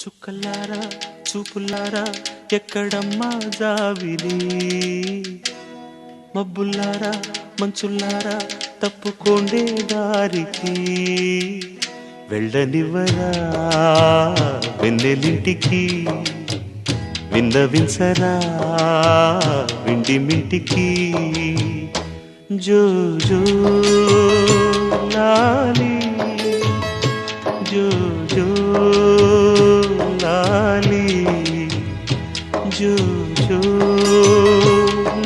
చుక్కలారా చూపులారా ఎక్కడమ్మా జావిలి, మబ్బుల్లారా మంచుల్లారా తప్పుకోండే దారికి, వెళ్ళనివ్వరా వెన్నెలింటికి, విన్నవించరా విండి మింటికి. జో జో లాలి జో జో లాలి జో జో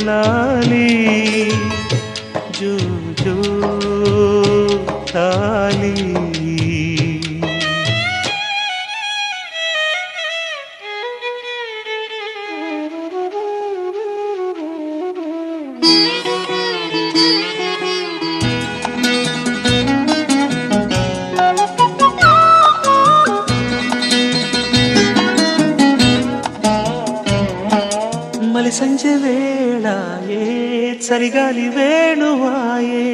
లాలి జో జో లాలి. మలి సంజೆ వేళాయే చలిగాలి వేణువాయే,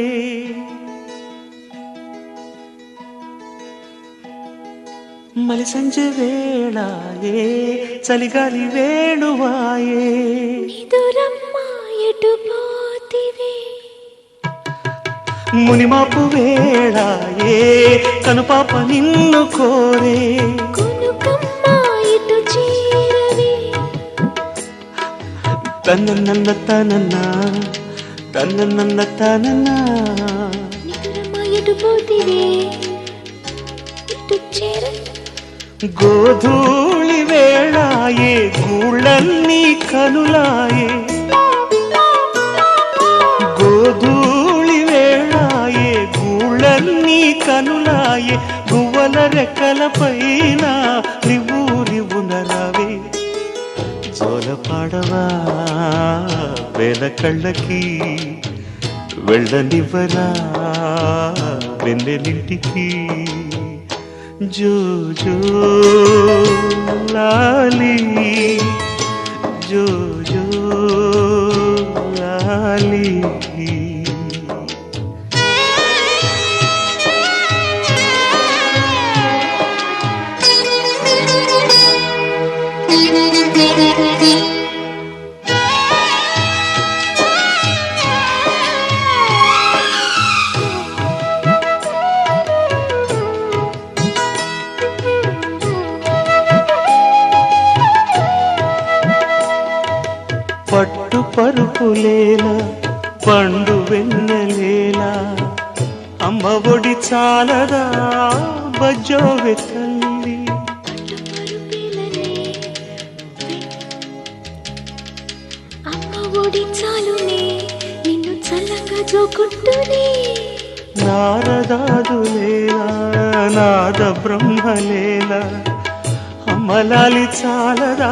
మలి సంజೆ వేళాయే చలిగాలి వేణువాయే. నిదురమ్మా ఎటు పోతివే, మునిమాపు వేళాయే కనుపాప నిన్ను కోరే, కొనుకమ్మా ఇటు చేరవే. తనన్న తనన్న తనన్న తనన్న. నిదురమ్మా ఎటు పోతివే, ఇటు చేర. గోధూళి వేళాయే గూళ్ళన్నీ కనులాయే, గోధూళి వేళాయే గూళ్ళన్నీ కనులాయే. గువ్వల రెక్కల పైన రివ్వు రివ్వున రావే, జోల పాడవా వేల కళ్ళకి, వెళ్ళనివ్వరా వెన్నెలింటికి. జో జో లాలి జో జో లాలి. పట్టు పరుపులేలా పండు వెన్నెలేలా, అమ్మ ఒడి చాలదా బజ్జోవె తల్లి. అమ్మ ఒడి చాలునే నిన్ను చల్లగా జోకుంటూనే. నారదాదులేలా నాద బ్రహ్మలేలా, అమ్మలాలి చాలదా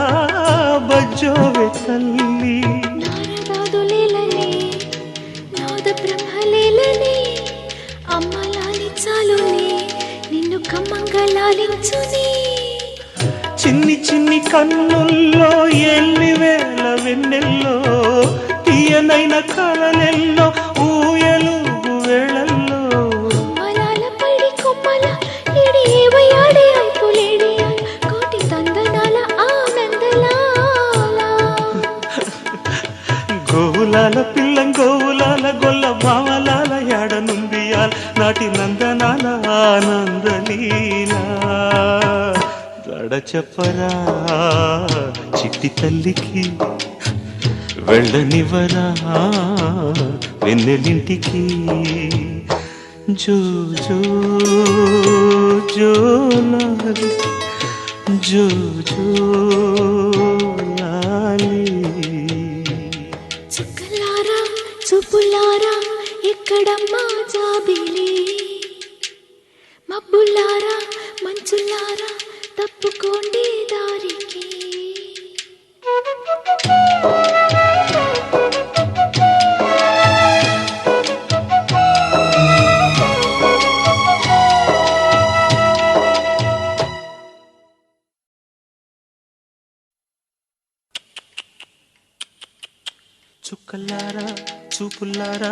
బజ్జోవె తల్లి. నారదాదులేలనే నాద బ్రహ్మలేలనే, అమ్మ లాలించాలునే నిన్ను కమ్మంగా లాలించునే. చిన్ని చిన్ని కన్నుల్లో ఎల్లి వేల వెన్నెల్లో, తీయనైన కళలెల్లో ఊయలుగు వేళల్లో. మలాల పడి కొమ్మల ఇడి ఏవయాడే అయిపోలేడి, కోటి తందనాల ఆనందలాల. గోవులాల పిల్లం గోవులాల గొల్ల భావలాల యాడనుందియాల, నాటి నందనాల ఆనందలీలా. దడ చెప్పరా చిట్టి తల్లికి, వెళ్ళనివ్వరా వెన్నెలింటికి. జో జో జో లాలి జో జో లాలి. చుక్కలారా చూపులారా ఎక్కడమ్మా జాబిలి, మబ్బులారా మంచులారా తప్పుకోండి దారికి. చుక్కలారా చూపులారా